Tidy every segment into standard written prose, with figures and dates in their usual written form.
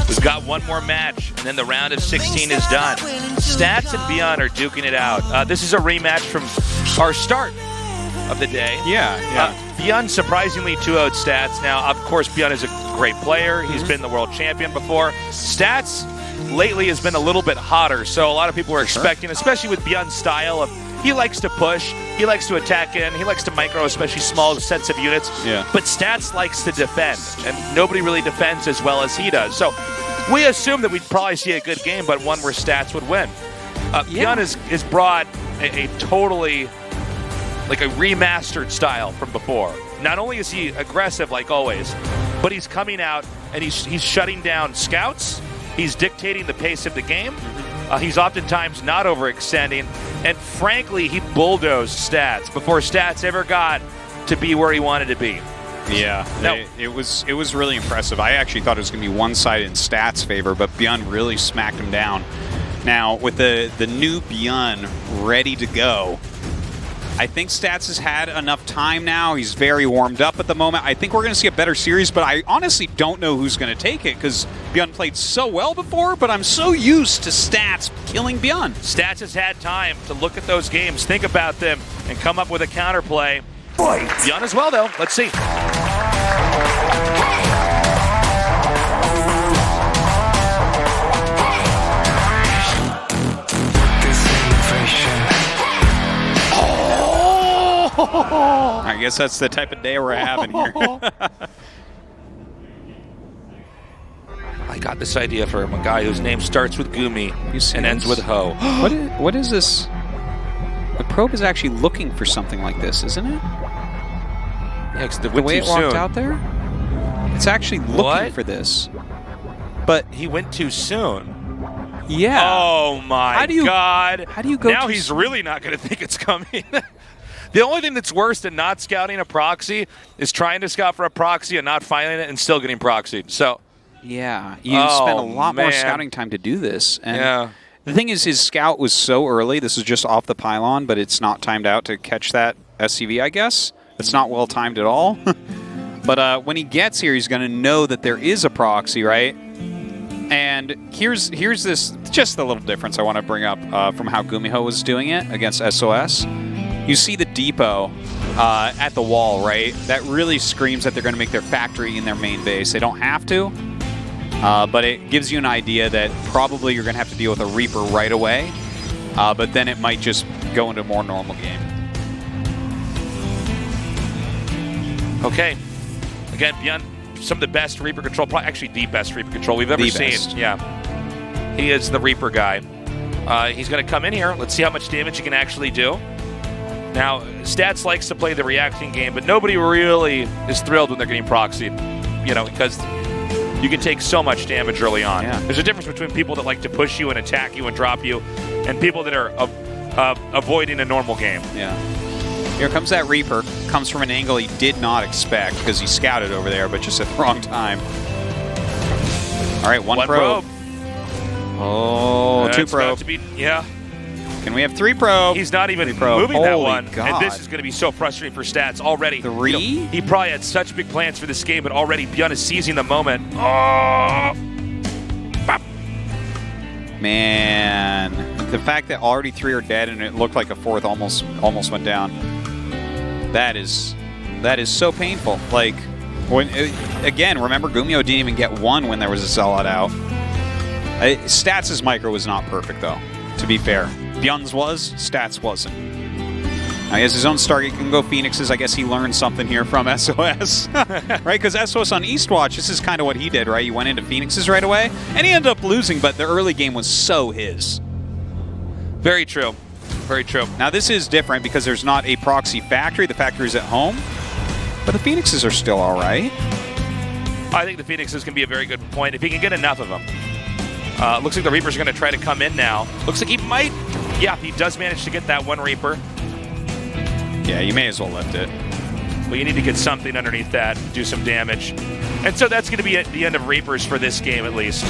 We've got one more match, and then the round of 16 is done. Stats and ByuN are duking it out. This is a rematch from our start of the day. Yeah. ByuN surprisingly 2-0'd Stats. Now, of course, ByuN is a great player. He's been the world champion before. Stats lately has been a little bit hotter, so a lot of people were expecting, especially with ByuN's style of he likes to push, he likes to attack in, he likes to micro, especially small sets of units. Yeah. But Stats likes to defend, and nobody really defends as well as he does. So we assumed that we'd probably see a good game, but one where Stats would win. ByuN has brought a totally, like a remastered style from before. Not only is he aggressive like always, but he's coming out and he's shutting down scouts. He's dictating the pace of the game. He's oftentimes not overextending. And frankly, he bulldozed Stats before Stats ever got to be where he wanted to be. Yeah, it was really impressive. I actually thought it was going to be one-sided in Stats' favor, but ByuN really smacked him down. Now, with the new ByuN ready to go, I think Stats has had enough time now. He's very warmed up at the moment. I think we're going to see a better series, but I honestly don't know who's going to take it because ByuN played so well before, but I'm so used to Stats killing ByuN. Stats has had time to look at those games, think about them, and come up with a counterplay. ByuN as well, though. Let's see. I guess that's the type of day we're having here. I got this idea from a guy whose name starts with Gumi and ends with Ho. What is this? The probe is actually looking for something like this, isn't it? Yeah, the way it walked out there? It's actually looking for this. But he went too soon. Yeah. Oh my God. How do you go now he's really not going to think it's coming. The only thing that's worse than not scouting a proxy is trying to scout for a proxy and not finding it and still getting proxied. So, yeah, you spend a lot more scouting time to do this. And the thing is, his scout was so early. This is just off the pylon, but it's not timed out to catch that SCV, I guess. It's not well timed at all. But when he gets here, he's going to know that there is a proxy, right? And here's this, just the little difference I want to bring up from how GuMiho was doing it against SOS. You see the depot at the wall, right? That really screams that they're going to make their factory in their main base. They don't have to, but it gives you an idea that probably you're going to have to deal with a Reaper right away, but then it might just go into a more normal game. Okay. Again, ByuN, some of the best Reaper control, probably actually the best Reaper control we've ever seen. Yeah. He is the Reaper guy. He's going to come in here. Let's see how much damage he can actually do. Now, Stats likes to play the reacting game, but nobody really is thrilled when they're getting proxied, because you can take so much damage early on. Yeah. There's a difference between people that like to push you and attack you and drop you, and people that are avoiding a normal game. Yeah. Here comes that Reaper. Comes from an angle he did not expect because he scouted over there, but just at the wrong time. All right, one probe. Oh, two probe. Can we have three probe? He's not even moving that one. God. And this is going to be so frustrating for Stats already. Three? He probably had such big plans for this game, but already ByuN is seizing the moment. Oh! Bop. Man. The fact that already three are dead and it looked like a fourth almost went down. That is so painful. Like, again, remember GuMiho didn't even get one when there was a sellout out. Stats' micro was not perfect, though, to be fair. ByuN's was, Stats wasn't. He has his own Stargate, can go Phoenixes. I guess he learned something here from SOS. Right? Because SOS on Eastwatch, this is kind of what he did, right? He went into Phoenixes right away, and he ended up losing, but the early game was so his. Very true. Very true. Now, this is different because there's not a proxy factory. The factory's at home, but the Phoenixes are still all right. I think the Phoenixes can be a very good point if he can get enough of them. Looks like the Reaper's going to try to come in now. Looks like he might. Yeah, he does manage to get that one Reaper. Yeah, you may as well lift it. Well, you need to get something underneath that, do some damage. And so that's going to be at the end of Reapers for this game, at least.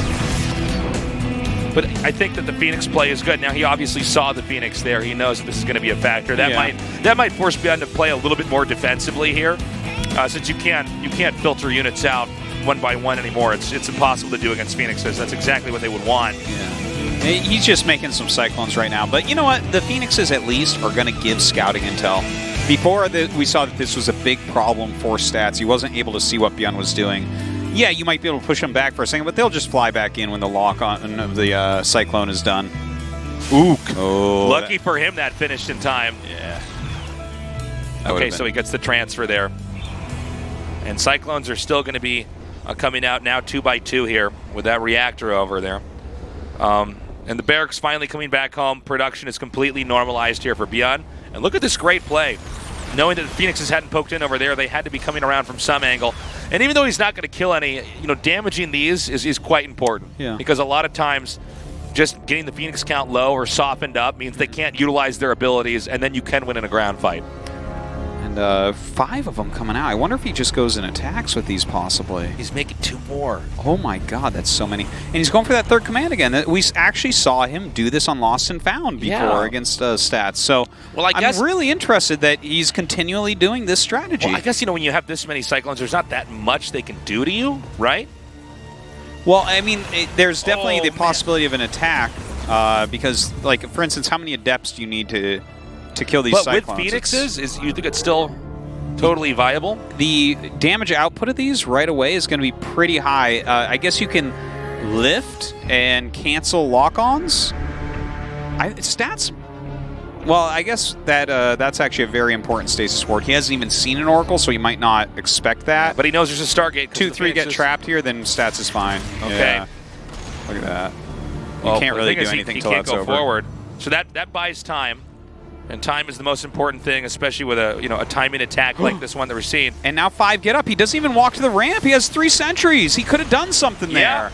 But I think that the Phoenix play is good. Now, he obviously saw the Phoenix there. He knows that this is going to be a factor. That might force ByuN to play a little bit more defensively here, since you can't filter units out one by one anymore. It's impossible to do against Phoenixes. That's exactly what they would want. Yeah. He's just making some Cyclones right now. But you know what? The Phoenixes at least are going to give scouting intel. Before we saw that this was a big problem for Stats. He wasn't able to see what ByuN was doing. Yeah, you might be able to push them back for a second, but they'll just fly back in when the lock on of the Cyclone is done. Ook. Oh, lucky for him that finished in time. Yeah. Okay, so he gets the transfer there. And Cyclones are still going to be coming out now 2 by 2 here with that reactor over there. And the barracks finally coming back home. Production is completely normalized here for ByuN. And look at this great play. Knowing that the Phoenixes hadn't poked in over there, they had to be coming around from some angle. And even though he's not going to kill any, damaging these is quite important. Yeah. Because a lot of times, just getting the Phoenix count low or softened up means they can't utilize their abilities, and then you can win in a ground fight. And 5 of them coming out. I wonder if he just goes and attacks with these possibly. He's making 2 more. Oh my god, that's so many. And he's going for that third command again. We actually saw him do this on Lost and Found before against Stats. So I'm really interested that he's continually doing this strategy. Well, I guess, when you have this many Cyclones, there's not that much they can do to you, right? Well, I mean, there's definitely the possibility of an attack because, like, for instance, how many Adepts do you need to kill these Cyclones? But with Phoenixes, you think it's still totally viable? The damage output of these right away is going to be pretty high. I guess you can lift and cancel lock-ons. Stats... Well, I guess that's actually a very important stasis ward. He hasn't even seen an Oracle, so he might not expect that. But he knows there's a Stargate. 2-3 get trapped here, then Stats is fine. Okay. Yeah. Look at that. You can't really do anything until that's over. He can't go forward. So that buys time. And time is the most important thing, especially with a timing attack like this one that we're seeing. And now 5 get up. He doesn't even walk to the ramp. He has 3 sentries. He could have done something there.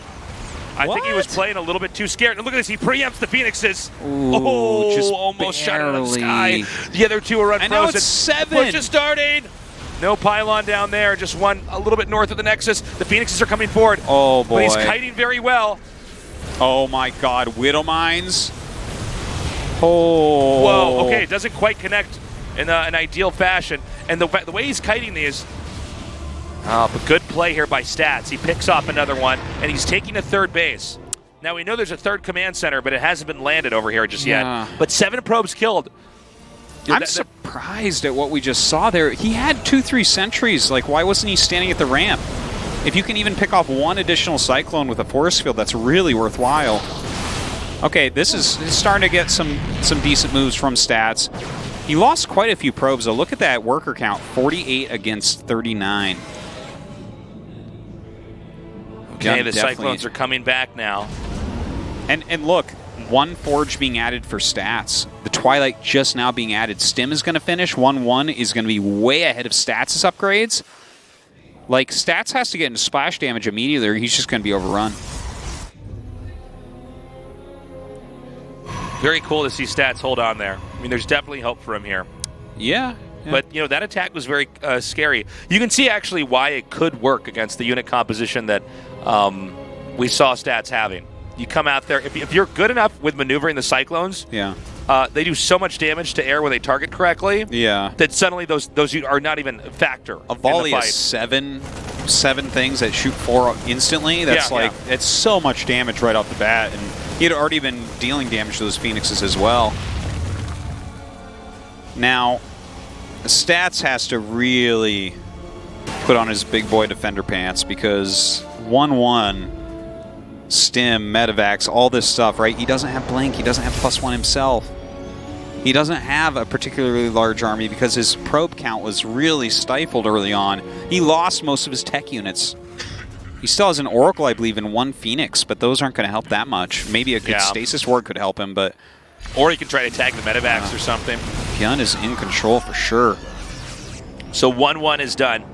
I think he was playing a little bit too scared. And look at this. He preempts the Phoenixes. Ooh, just almost shot out of the sky. The other 2 are unfrozen. And now it's 7. Push is starting. No pylon down there. Just one a little bit north of the Nexus. The Phoenixes are coming forward. Oh, boy. But he's kiting very well. Oh, my God. Widow Mines. Oh. Whoa. Okay, it doesn't quite connect in an ideal fashion. And the way he's kiting these... but good play here by Stats. He picks off another one, and he's taking a third base. Now, we know there's a third command center, but it hasn't been landed over here just yet. But 7 probes killed. I'm surprised at what we just saw there. He had 2-3 sentries. Like, why wasn't he standing at the ramp? If you can even pick off 1 additional Cyclone with a force field, that's really worthwhile. Okay, this is starting to get some decent moves from Stats. He lost quite a few probes, though. Look at that worker count, 48 against 39. Okay, the Cyclones are coming back now. And look, 1 Forge being added for Stats. The Twilight just now being added. Stim is going to finish. 1-1 is going to be way ahead of Stats' upgrades. Like, Stats has to get into splash damage immediately or he's just going to be overrun. Very cool to see Stats hold on there. I mean, there's definitely hope for him here. Yeah. But, that attack was very scary. You can see actually why it could work against the unit composition that we saw Stats having. You come out there, if you're good enough with maneuvering the Cyclones, they do so much damage to air when they target correctly that suddenly those are not even a factor. A volley is 7 things that shoot 4 instantly. That's it's so much damage right off the bat. And he had already been dealing damage to those Phoenixes as well. Now, Stats has to really put on his big boy defender pants because 1-1, Stim, Medivacs, all this stuff, right? He doesn't have Blink. He doesn't have +1 himself. He doesn't have a particularly large army because his probe count was really stifled early on. He lost most of his tech units. He still has an Oracle, I believe, and 1 Phoenix, but those aren't going to help that much. Maybe a good Stasis Ward could help him, but... Or he can try to tag the Medivacs or something. ByuN is in control for sure. So 1-1 is done.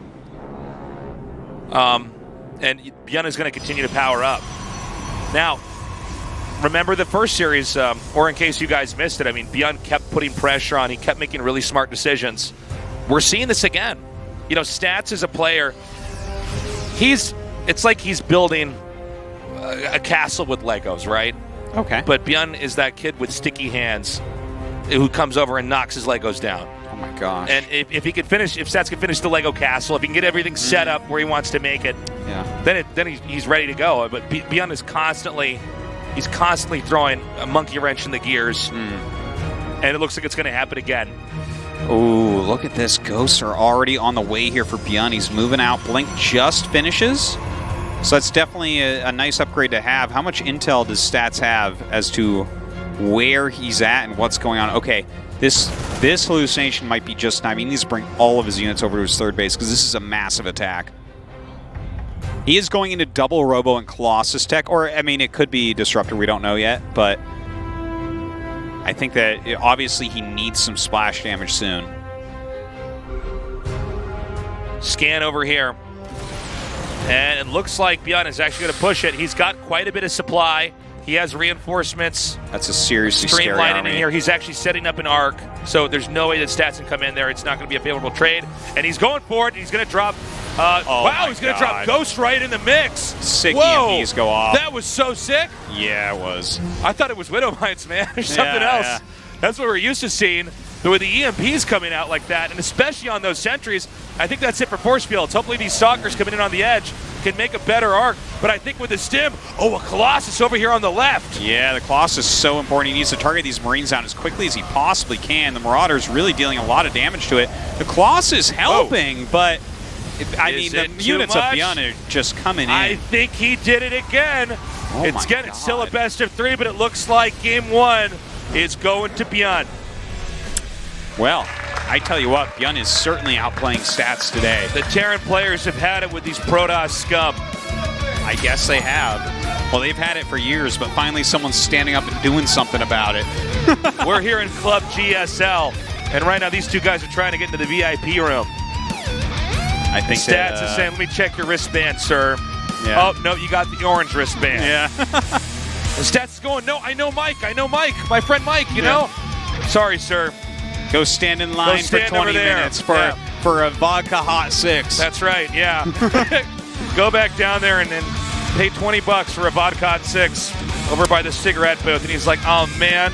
And ByuN is going to continue to power up. Now, remember the first series, or in case you guys missed it, I mean, ByuN kept putting pressure on. He kept making really smart decisions. We're seeing this again. Stats is a player. It's like he's building a castle with Legos, right? Okay. But ByuN is that kid with sticky hands who comes over and knocks his Legos down. Oh my gosh. And if he could finish, if Stats can finish the Lego castle, if he can get everything set up where he wants to make it, then he's ready to go. But ByuN is constantly throwing a monkey wrench in the gears, and it looks like it's going to happen again. Ooh, look at this. Ghosts are already on the way here for ByuN. He's moving out. Blink just finishes. So that's definitely a nice upgrade to have. How much intel does Stats have as to where he's at and what's going on? Okay, this hallucination might be just... I mean, he needs to bring all of his units over to his third base because this is a massive attack. He is going into double Robo and Colossus tech. Or, I mean, it could be Disruptor. We don't know yet, but... I think that obviously he needs some splash damage soon. Scan over here. And it looks like ByuN is actually going to push it. He's got quite a bit of supply. He has reinforcements. That's a seriously scary army. In here. He's actually setting up an arc, so there's no way that Stats can come in there. It's not going to be a favorable trade. And he's going for it. He's going to drop... wow, he's going to drop Ghost right in the mix. Sick EMPs go off. That was so sick. Yeah, it was. I thought it was Widow Mites, man, or something else. Yeah. That's what we're used to seeing. But with the EMPs coming out like that, and especially on those sentries, I think that's it for force fields. Hopefully these Stalkers coming in on the edge can make a better arc. But I think with the stim, a Colossus over here on the left. Yeah, the Colossus is so important. He needs to target these Marines out as quickly as he possibly can. The Marauder's really dealing a lot of damage to it. The Colossus helping, but... I mean, the units of ByuN are just coming in. I think he did it again. It's still a best of 3, but it looks like game 1 is going to ByuN. Well, I tell you what, ByuN is certainly outplaying Stats today. The Terran players have had it with these Protoss scum. I guess they have. Well, they've had it for years, but finally someone's standing up and doing something about it. We're here in Club GSL, and right now these two guys are trying to get into the VIP room. I think Stats is saying, let me check your wristband, sir. Yeah. Oh, no, you got the orange wristband. Yeah. Stats is going, no, I know Mike, my friend Mike, you know? Sorry, sir. Go stand in line for 20 minutes for a vodka hot 6. That's right, yeah. Go back down there and then pay $20 for a vodka hot 6 over by the cigarette booth. And he's like, oh, man.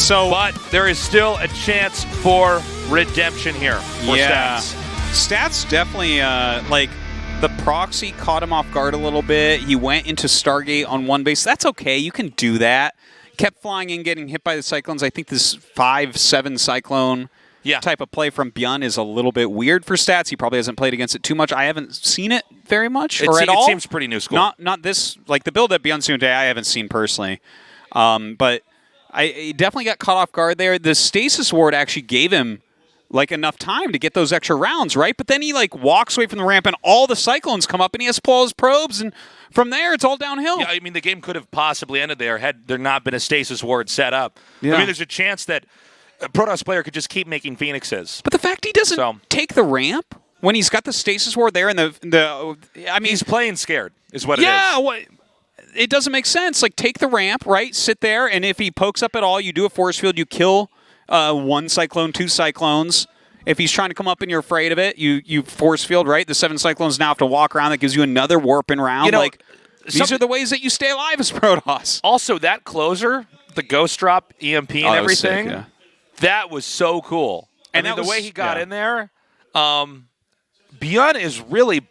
But there is still a chance for redemption here for Stats. Stats definitely, the proxy caught him off guard a little bit. He went into Stargate on one base. That's okay. You can do that. Kept flying in, getting hit by the Cyclones. I think this 5-7 Cyclone type of play from ByuN is a little bit weird for Stats. He probably hasn't played against it too much. I haven't seen it very much or at all. It seems pretty new school. Not this, like the build that ByuN's doing today, I haven't seen personally. But he definitely got caught off guard there. The Stasis Ward actually gave him enough time to get those extra rounds, right? But then he walks away from the ramp and all the Cyclones come up and he has to pull his probes, and from there it's all downhill. Yeah, I mean the game could have possibly ended there had there not been a Stasis Ward set up. Yeah. I mean there's a chance that a Protoss player could just keep making Phoenixes. But the fact he doesn't take the ramp when he's got the Stasis Ward there and I mean he's playing scared is what it is. Yeah, it doesn't make sense. Take the ramp, right? Sit there, and if he pokes up at all, you do a force field, you kill 1 Cyclone, 2 Cyclones. If he's trying to come up and you're afraid of it, you force field, right? The 7 Cyclones now have to walk around. That gives you another warping round. These are the ways that you stay alive as Protoss. Also, that closer, the Ghost Drop, EMP, and everything, sick, that was so cool. And the way he got in there, ByuN is really,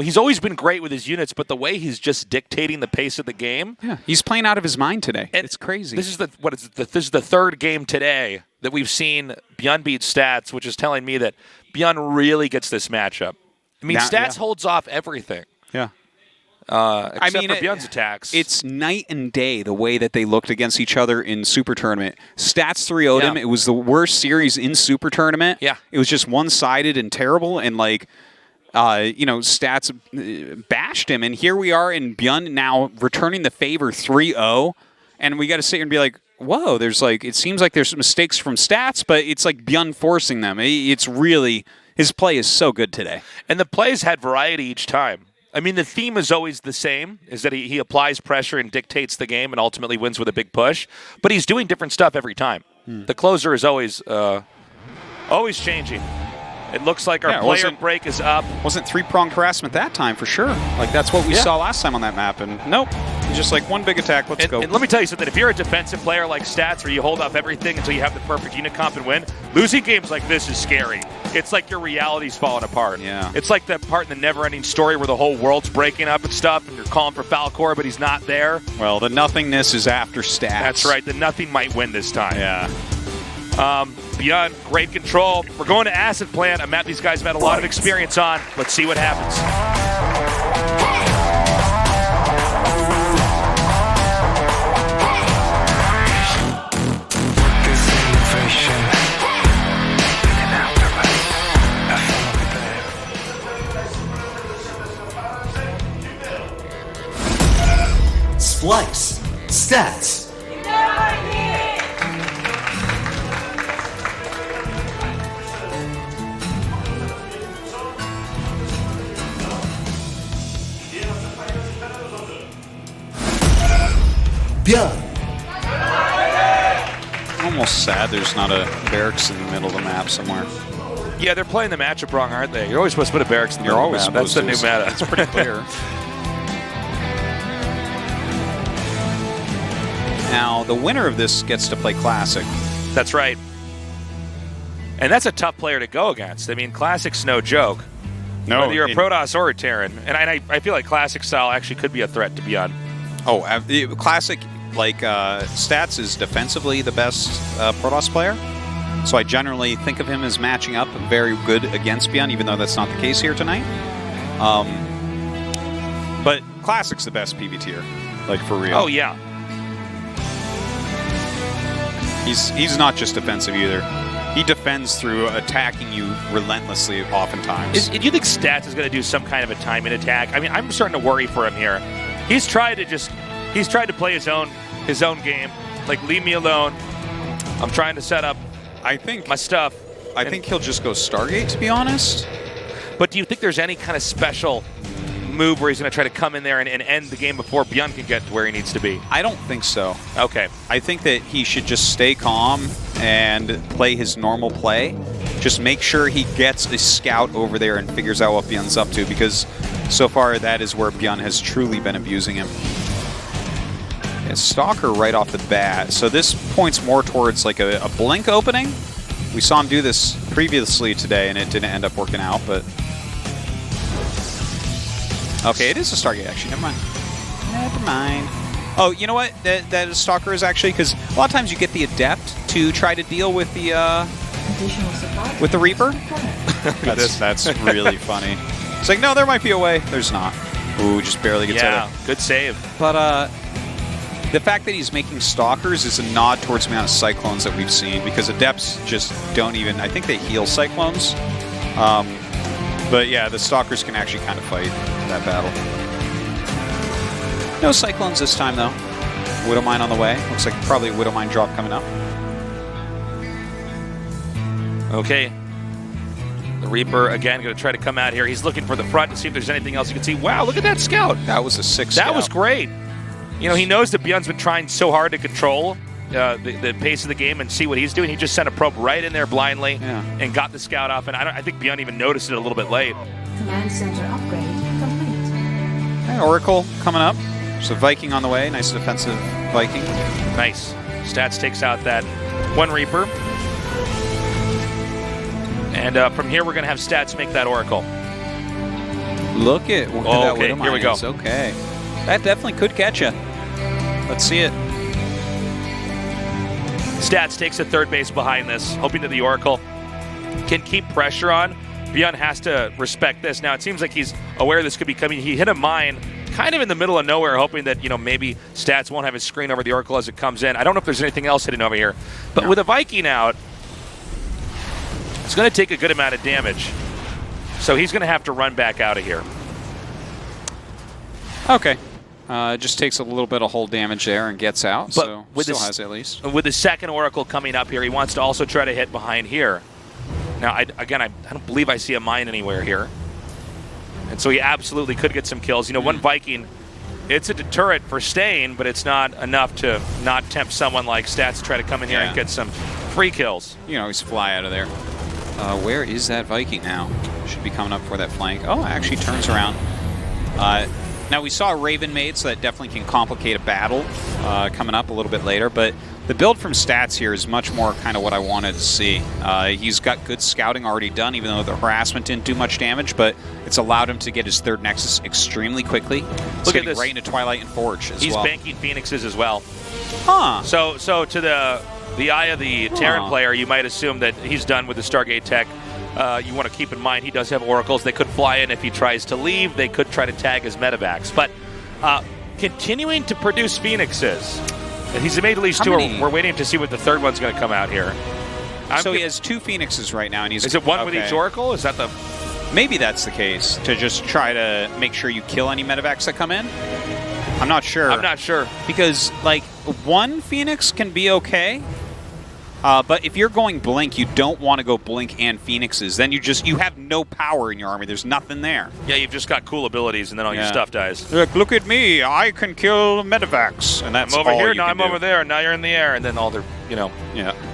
he's always been great with his units, but the way he's just dictating the pace of the game. Yeah, he's playing out of his mind today. It's crazy. This is the third game today that we've seen ByuN beat Stats, which is telling me that ByuN really gets this matchup. I mean, Stats holds off everything. Yeah. Except for ByuN's attacks. It's night and day the way that they looked against each other in Super Tournament. Stats 3-0'd him. It was the worst series in Super Tournament. Yeah. It was just one-sided and terrible, and Stats bashed him. And here we are in ByuN now returning the favor 3-0, and we got to sit here and be like, whoa, it seems like there's mistakes from Stats, but it's like ByuN forcing them. It's really, his play is so good today. And the plays had variety each time. I mean, the theme is always the same, is that he applies pressure and dictates the game and ultimately wins with a big push. But he's doing different stuff every time. The closer is always changing. It looks like our player break is up. Wasn't 3-pronged harassment that time for sure. That's what we saw last time on that map, and nope. Just like one big attack, let's go. And let me tell you something, if you're a defensive player like Stats where you hold off everything until you have the perfect unit comp and win, losing games like this is scary. It's like your reality's falling apart. Yeah. It's like that part in the never-ending story where the whole world's breaking up and stuff, and you're calling for Falcor, but he's not there. Well, the nothingness is after Stats. That's right. The nothing might win this time. Yeah. ByuN, great control. We're going to Acid Plant, a map these guys have had a lot of experience on. Let's see what happens. Splice. Stats. ByuN. Almost sad there's not a barracks in the middle of the map somewhere. Yeah, they're playing the matchup wrong, aren't they? You're always supposed to put a barracks in the middle of the map. That's the new meta. It's pretty clear. Now, the winner of this gets to play Classic. That's right. And that's a tough player to go against. I mean, Classic's no joke. No, whether you're a Protoss or a Terran. And I feel like Classic style actually could be a threat to ByuN. Oh, Classic, like, Stats is defensively the best Protoss player. So I generally think of him as matching up very good against ByuN, even though that's not the case here tonight. But Classic's the best PvTer, like, for real. Oh, yeah. He's not just defensive either. He defends through attacking you relentlessly oftentimes. Do you think Stats is going to do some kind of a timing attack? I mean, I'm starting to worry for him here. He's tried to play his own game. Like, leave me alone. I'm trying to set up my stuff. I think he'll just go Stargate, to be honest. But do you think there's any kind of special move where he's going to try to come in there and end the game before ByuN can get to where he needs to be? I don't think so. Okay. I think that he should just stay calm and play his normal play. Just make sure he gets a scout over there and figures out what ByuN's up to, because so far that is where ByuN has truly been abusing him. Yeah, Stalker right off the bat. So this points more towards like a blink opening. We saw him do this previously today and it didn't end up working out, but... Okay, it is a Stargate, actually. Never mind. Never mind. Oh, you know what? That Stalker is actually, because a lot of times you get the Adept to try to deal with the Reaper. That's really funny. It's like, no, there might be a way. There's not. Ooh, just barely gets out of it. Good save. But the fact that he's making Stalkers is a nod towards the amount of Cyclones that we've seen, because Adepts just don't even... I think they heal Cyclones. But yeah, the Stalkers can actually kind of fight that battle. No Cyclones this time, though. Widowmine on the way. Looks like probably a Widowmine drop coming up. Okay. The Reaper, again, going to try to come out here. He's looking for the front to see if there's anything else you can see. Wow, look at that scout. That was a 6 That was great. You know, he knows that ByuN's been trying so hard to control the pace of the game and see what he's doing. He just sent a probe right in there blindly and got the scout off. And I think ByuN even noticed it a little bit late. Command center upgrade complete. Okay, Oracle coming up. There's a Viking on the way. Nice defensive Viking. Nice. Stats takes out that one Reaper. And from here, we're going to have Stats make that Oracle. Look at that okay, Widowmine here we go. is. Okay. That definitely could catch you. Let's see it. Stats takes a third base behind this, hoping that the Oracle can keep pressure on. ByuN has to respect this. Now, it seems like he's aware this could be coming. He hit a mine kind of in the middle of nowhere, hoping that, you know, maybe Stats won't have his screen over the Oracle as it comes in. I don't know if there's anything else hidden over here. But with a Viking out, it's going to take a good amount of damage. So he's going to have to run back out of here. Okay. Just takes a little bit of hull damage there and gets out, but so with still has it at least. With the second Oracle coming up here, he wants to also try to hit behind here. Now, I don't believe I see a mine anywhere here. And so he absolutely could get some kills. You know, one Viking, it's a deterrent for staying, but it's not enough to not tempt someone like Stats to try to come in here and get some free kills. You can always fly out of there. Where is that Viking now? Should be coming up for that flank. Oh, it actually turns around. Now, we saw a Raven made, so that definitely can complicate a battle coming up a little bit later, but the build from stats here is much more kind of what I wanted to see. He's got good scouting already done, even though the harassment didn't do much damage, but it's allowed him to get his third Nexus extremely quickly. Look at this. Right into Twilight and Forge as well. He's banking Phoenixes as well. Huh. So to the eye of the Terran player, you might assume that he's done with the Stargate tech. You want to keep in mind he does have oracles. They could fly in if he tries to leave. They could try to tag his medevacs. But continuing to produce Phoenixes. He's made at least two. We're waiting to see what the third one's going to come out here. So he has 2 Phoenixes right now. And he's, is it one with each oracle? Is that the... Maybe that's the case, to just try to make sure you kill any medevacs that come in. I'm not sure. I'm not sure. Because, like, 1 Phoenix can be okay. But if you're going Blink, you don't want to go Blink and Phoenixes. Then you have no power in your army. There's nothing there. Yeah, you've just got cool abilities, and then all your stuff dies. Look at me. I can kill medevacs. And that's I'm over all here, you now can I'm do. over there, and now you're in the air, and then all their,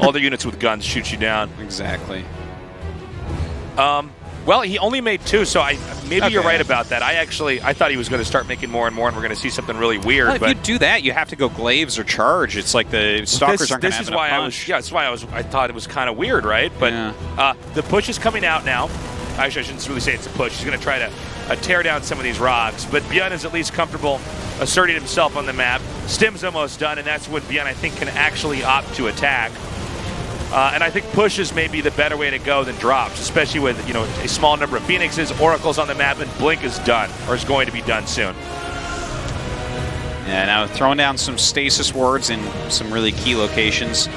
all the units with guns shoot you down. Exactly. Well, he only made 2, so maybe you're right about that. I thought he was going to start making more and more, and we're going to see something really weird. Well, if you do that, you have to go Glaives or Charge. It's like the Stalkers aren't going to have enough punch. That's why I thought it was kind of weird, right? But the push is coming out now. Actually, I shouldn't really say it's a push. He's going to try to tear down some of these rocks. But ByuN is at least comfortable asserting himself on the map. Stim's almost done, and that's when ByuN, I think, can actually opt to attack. And I think push is maybe the better way to go than drops, especially with a small number of Phoenixes, Oracles on the map, and Blink is done, or is going to be done soon. Yeah, now throwing down some stasis wards in some really key locations.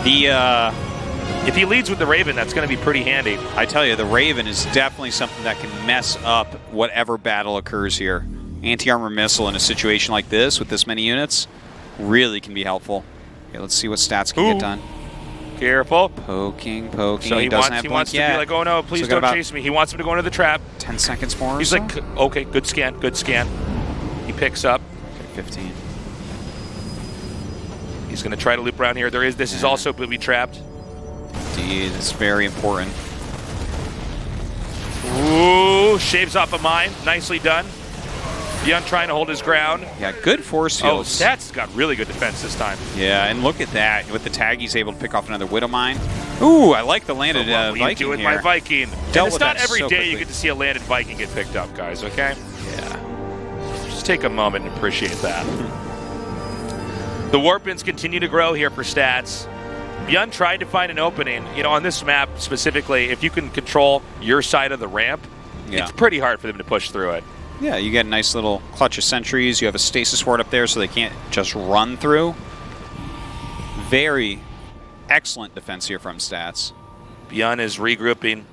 If he leads with the Raven, that's going to be pretty handy. I tell you, the Raven is definitely something that can mess up whatever battle occurs here. Anti-armor missile in a situation like this with this many units really can be helpful. Okay, let's see what stats can get done. Careful. Poking. So he wants to be like, oh no, please don't chase me. He wants him to go into the trap. 10 seconds more. He's like, okay, good scan. He picks up. Okay, 15. He's going to try to loop around here. This is also booby trapped. Indeed, it's very important. Ooh, shaves off a mine. Nicely done. ByuN trying to hold his ground. Yeah, good force fields. Oh, Stats got really good defense this time. Yeah, and look at that. With the tag, he's able to pick off another Widow Mine. Ooh, I like the landed Viking. What are you doing, my Viking? Dealt it's with not that every so day quickly. you get to see a landed Viking get picked up, guys, okay? Yeah. Just take a moment and appreciate that. The warp bins continue to grow here for Stats. ByuN tried to find an opening. On this map specifically, if you can control your side of the ramp, it's pretty hard for them to push through it. Yeah, you get a nice little clutch of sentries. You have a stasis ward up there so they can't just run through. Very excellent defense here from Stats. ByuN is regrouping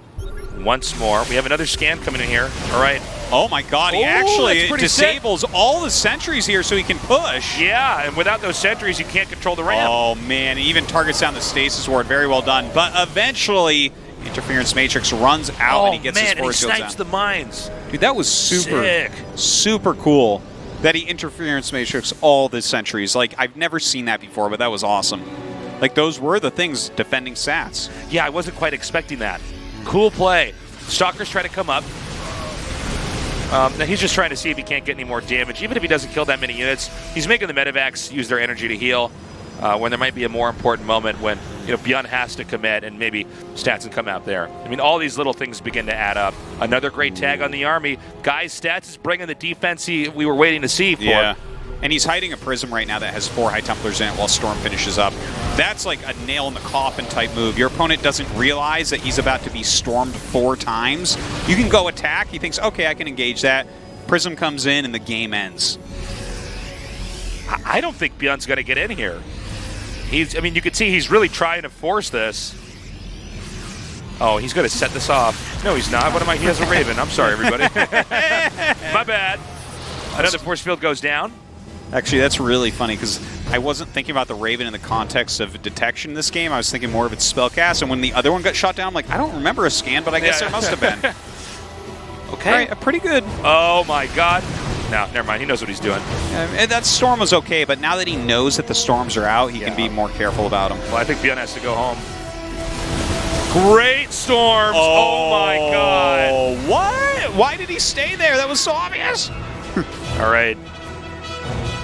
once more. We have another scan coming in here. All right. Oh my god, he actually disables all the sentries here so he can push. Yeah, and without those sentries, you can't control the ramp. Oh man, he even targets down the stasis ward. Very well done. But eventually, Interference Matrix runs out and he gets his force fields down. He snipes the mines. Dude, that was super cool that he Interference Matrix all the sentries. Like, I've never seen that before, but that was awesome. Like, those were the things defending Sats. Yeah, I wasn't quite expecting that. Cool play. Stalkers try to come up. Now he's just trying to see if he can't get any more damage. Even if he doesn't kill that many units, he's making the medevacs use their energy to heal when there might be a more important moment when ByuN has to commit and maybe Stats can come out there. I mean, all these little things begin to add up. Another great tag on the army. Guys, Stats is bringing the defense we were waiting to see for. Yeah. And he's hiding a Prism right now that has 4 High Templars in it while Storm finishes up. That's like a nail-in-the-coffin type move. Your opponent doesn't realize that he's about to be stormed 4 times. You can go attack. He thinks, okay, I can engage that. Prism comes in and the game ends. I don't think ByuN's going to get in here. You can see he's really trying to force this. Oh, he's going to set this off. No, he's not. What am I? He has a Raven. I'm sorry, everybody. My bad. Another force field goes down. Actually, that's really funny because I wasn't thinking about the Raven in the context of detection in this game. I was thinking more of its spellcast. And when the other one got shot down, I'm like, I don't remember a scan, but I guess there must have been. Okay. Right, pretty good. Oh, my God. No, never mind. He knows what he's doing. And that storm was okay, but now that he knows that the storms are out, he can be more careful about them. Well, I think ByuN has to go home. Great storms. Oh my God. What? Why did he stay there? That was so obvious. All right.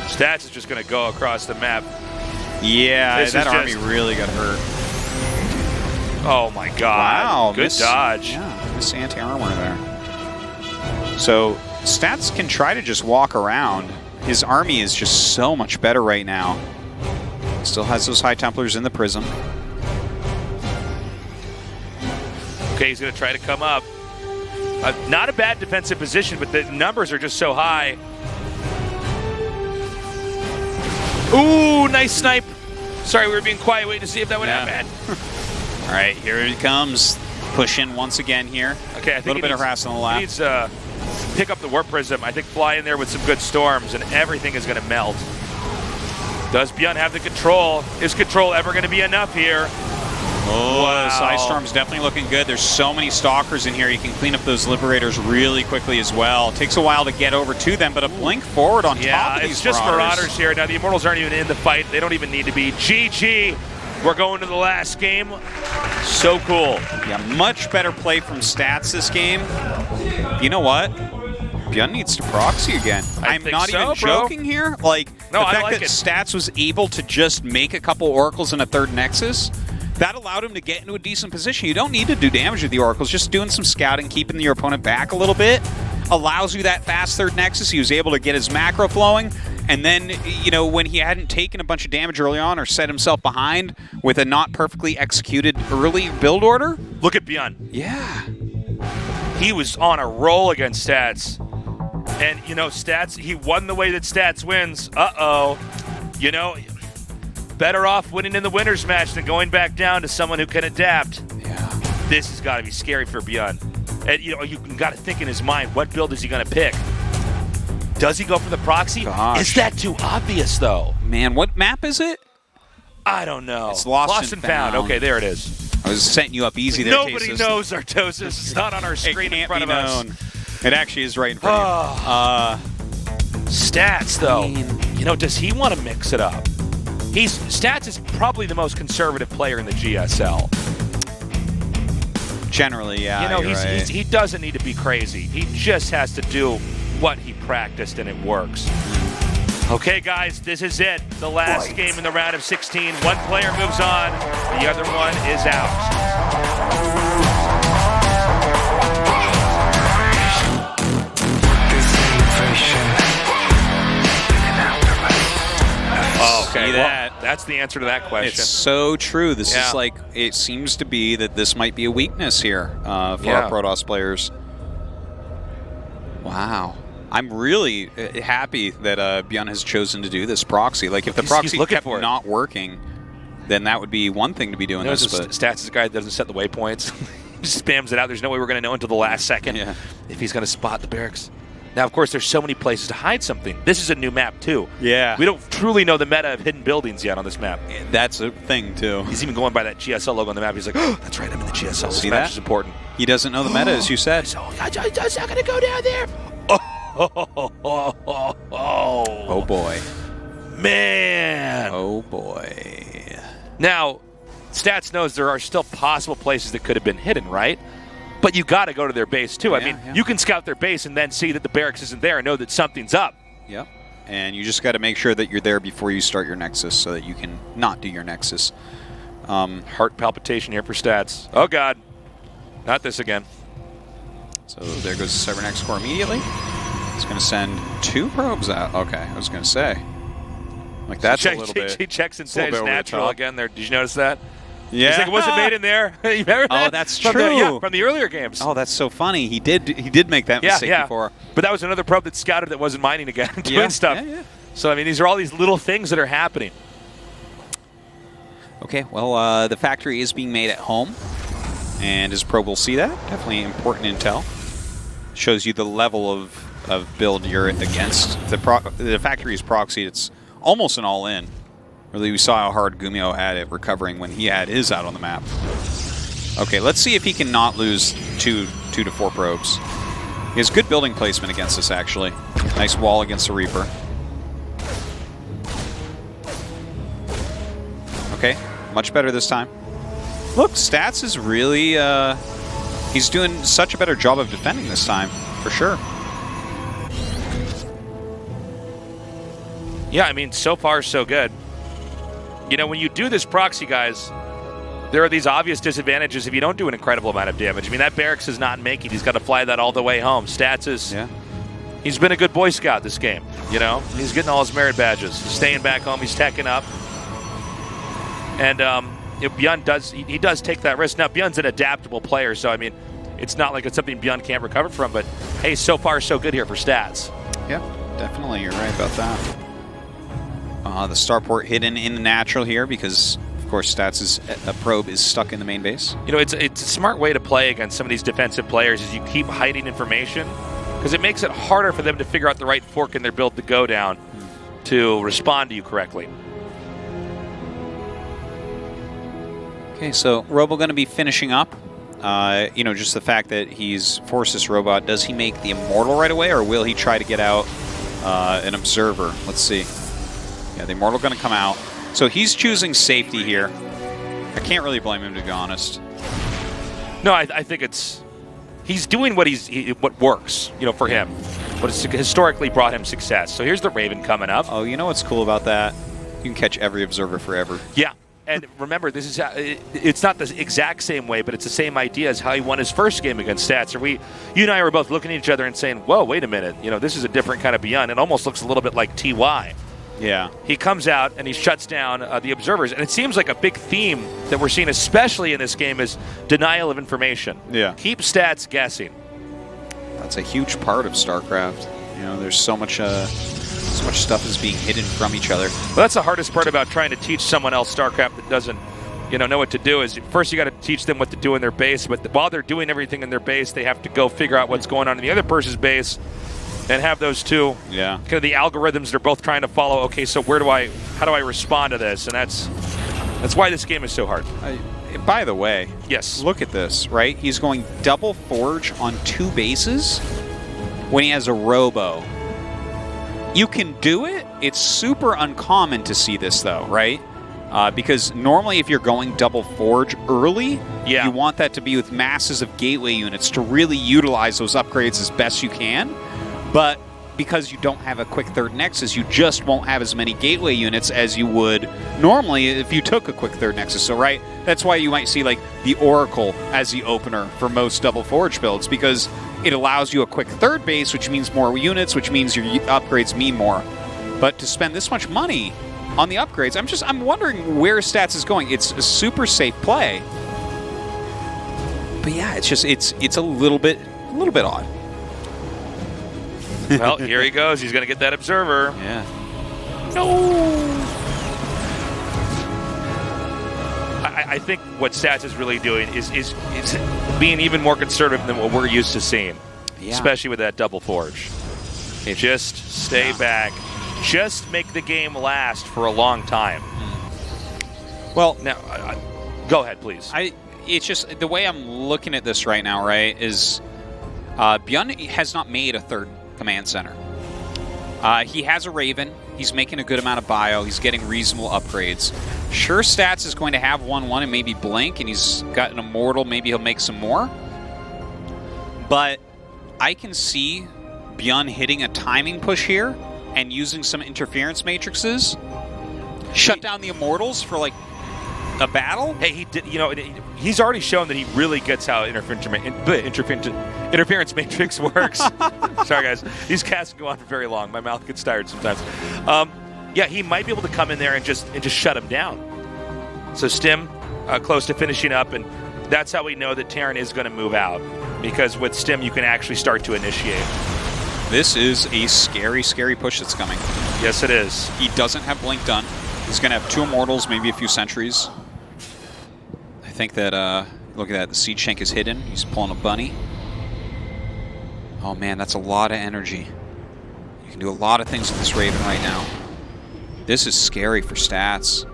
Stats is just going to go across the map. Yeah, that army really got hurt. Oh my god. Wow. Good dodge. Yeah, this anti-armor there. So Stats can try to just walk around. His army is just so much better right now. Still has those High Templars in the Prism. Okay, he's going to try to come up. Not a bad defensive position, but the numbers are just so high. Ooh, nice snipe. Sorry, we were being quiet, waiting to see if that would happen. All right, here it comes. Push in once again here. Okay, I think a little bit of harass on the left. He needs pick up the Warp Prism. I think fly in there with some good storms, and everything is going to melt. Does ByuN have the control? Is control ever going to be enough here? Oh, wow. This Ice Storm's definitely looking good. There's so many Stalkers in here. You can clean up those Liberators really quickly as well. Takes a while to get over to them, but a blink forward on top of these it's just Marauders here. Now, the Immortals aren't even in the fight. They don't even need to be. GG. We're going to the last game. So cool. Yeah, much better play from Stats this game. You know what? ByuN needs to proxy again. I'm not even joking here. Like, no, the fact like that Stats was able to just make a couple Oracles and a third Nexus, that allowed him to get into a decent position. You don't need to do damage with the Oracles. Just doing some scouting, keeping your opponent back a little bit, allows you that fast third Nexus. He was able to get his macro flowing. And then, you know, when he hadn't taken a bunch of damage early on or set himself behind with a not perfectly executed early build order. Look at ByuN. Yeah. He was on a roll against Stats. And, you know, Stats, he won the way that Stats wins. Uh-oh. You know, better off winning in the winner's match than going back down to someone who can adapt. Yeah. This has got to be scary for ByuN. And, you know, you got to think in his mind, what build is he going to pick? Does he go for the proxy? Gosh. Is that too obvious, though? Man, what map is it? I don't know. It's Lost and Found. Okay, there it is. I was setting you up easy there, Nobody knows Artosis. It's not on our screen in front of us. It actually is right in front of you. Stats, though. You know, does he want to mix it up? Stats is probably the most conservative player in the GSL. Generally, yeah. You know, he doesn't need to be crazy. He just has to do what he practiced, and it works. Okay, guys, this is it. The last game in the round of 16. One player moves on. The other one is out. Okay, well, that's the answer to that question. It's so true. This is like, it seems to be that this might be a weakness here for our Protoss players. Wow. I'm really happy that ByuN has chosen to do this proxy. Like, if the proxy kept not working, then that would be one thing to be doing this. But Stats is a guy that doesn't set the waypoints. He just spams it out. There's no way we're going to know until the last second if he's going to spot the barracks. Now, of course, there's so many places to hide something. This is a new map, too. Yeah. We don't truly know the meta of hidden buildings yet on this map. That's a thing, too. He's even going by that GSL logo on the map. He's like, oh, that's right, I'm in the GSL. This match is important. He doesn't know the meta, as you said. So, I'm not going to go down there. Oh, boy. Man. Oh, boy. Now, Stats knows there are still possible places that could have been hidden, right? But you got to go to their base, too. I mean, you can scout their base and then see that the barracks isn't there and know that something's up. Yep. And you just got to make sure that you're there before you start your Nexus so that you can not do your Nexus. Heart palpitation here for Stats. Oh, God. Not this again. So there goes the Cybernex core immediately. It's going to send 2 probes out. Okay, I was going to say. Like, that's a little bit. He checks and says natural again there. Did you notice that? Yeah. He's like, it wasn't made in there. You remember that? Oh, that's true. From the earlier games. Oh, that's so funny. He did make that mistake before. But that was another probe that scouted that wasn't mining again, doing stuff. Yeah. So, I mean, these are all these little things that are happening. Okay, well, the factory is being made at home. And his probe will see that. Definitely important intel. Shows you the level of build you're against. The factory is proxied. It's almost an all-in. Really, we saw how hard GuMiho had it recovering when he had his out on the map. Okay, let's see if he can not lose 2 to 4 probes. He has good building placement against us, actually. Nice wall against the Reaper. Okay, much better this time. Look, Stats is really... he's doing such a better job of defending this time, for sure. Yeah, I mean, so far so good. You know, when you do this proxy, guys, there are these obvious disadvantages if you don't do an incredible amount of damage. I mean, that barracks is not making. He's got to fly that all the way home. Stats is... Yeah. He's been a good Boy Scout this game, you know? He's getting all his merit badges. He's staying back home. He's teching up. And ByuN does take that risk. Now, ByuN's an adaptable player, so, I mean, it's not like it's something ByuN can't recover from, but, hey, so far so good here for stats. Yeah, definitely. You're right about that. The starport hidden in the natural here because, of course, Stats' probe is stuck in the main base. You know, it's a smart way to play against some of these defensive players is you keep hiding information because it makes it harder for them to figure out the right fork in their build to go down to respond to you correctly. Okay, so Robo going to be finishing up. You know, just the fact that he's forced this robot, does he make the Immortal right away or will he try to get out an Observer? Let's see. Yeah, the Immortal going to come out. So he's choosing safety here. I can't really blame him, to be honest. No, I think it's... He's doing what what works, you know, for him. What has historically brought him success. So here's the Raven coming up. Oh, you know what's cool about that? You can catch every Observer forever. Yeah. And remember, this is it's not the exact same way, but it's the same idea as how he won his first game against Stats. You and I were both looking at each other and saying, whoa, wait a minute. You know, this is a different kind of ByuN. It almost looks a little bit like TY. Yeah. He comes out and he shuts down the Observers. And it seems like a big theme that we're seeing, especially in this game, is denial of information. Yeah. Keep Stats guessing. That's a huge part of StarCraft. You know, there's so much stuff is being hidden from each other. Well, that's the hardest part about trying to teach someone else StarCraft that doesn't, you know what to do. Is first you got to teach them what to do in their base, but while they're doing everything in their base, they have to go figure out what's going on in the other person's base, and have those two. Yeah. Kind of the algorithms they're both trying to follow. Okay, so how do I respond to this? And that's why this game is so hard. By the way, yes. Look at this, right? He's going double forge on 2 bases when he has a Robo. You can do it. It's super uncommon to see this, though, right? Because normally if you're going double forge early, you want that to be with masses of gateway units to really utilize those upgrades as best you can. But because you don't have a quick third nexus, you just won't have as many gateway units as you would normally if you took a quick third nexus. So, right, that's why you might see like the Oracle as the opener for most double forge builds, because it allows you a quick third base, which means more units, which means your upgrades mean more. But to spend this much money on the upgrades, I'm wondering where Stats is going. It's a super safe play. But yeah, it's a little bit odd. Well, here he goes. He's going to get that Observer. Yeah. No. I think what Stats is really doing is being even more conservative than what we're used to seeing, especially with that double forge. Just stay back. Just make the game last for a long time. Well, now, go ahead, please. It's just the way I'm looking at this right now, right, is ByuN has not made a third command center. He has a Raven. He's making a good amount of bio. He's getting reasonable upgrades. Sure, Stats is going to have 1/1 and maybe blink, and he's got an Immortal. Maybe he'll make some more. But I can see ByuN hitting a timing push here and using some interference matrices. Shut down the Immortals for like a battle. Hey, he did. You know, he's already shown that he really gets how interference matrix works. Sorry, guys. These casts go on for very long. My mouth gets tired sometimes. Yeah, he might be able to come in there and just shut him down. So Stim close to finishing up, and that's how we know that Terran is going to move out, because with Stim you can actually start to initiate. This is a scary, scary push that's coming. Yes, it is. He doesn't have blink done. He's going to have 2 Immortals, maybe a few sentries. I think that, look at that, the Siege Shank is hidden. He's pulling a bunny. Oh man, that's a lot of energy. You can do a lot of things with this Raven right now. This is scary for Stats.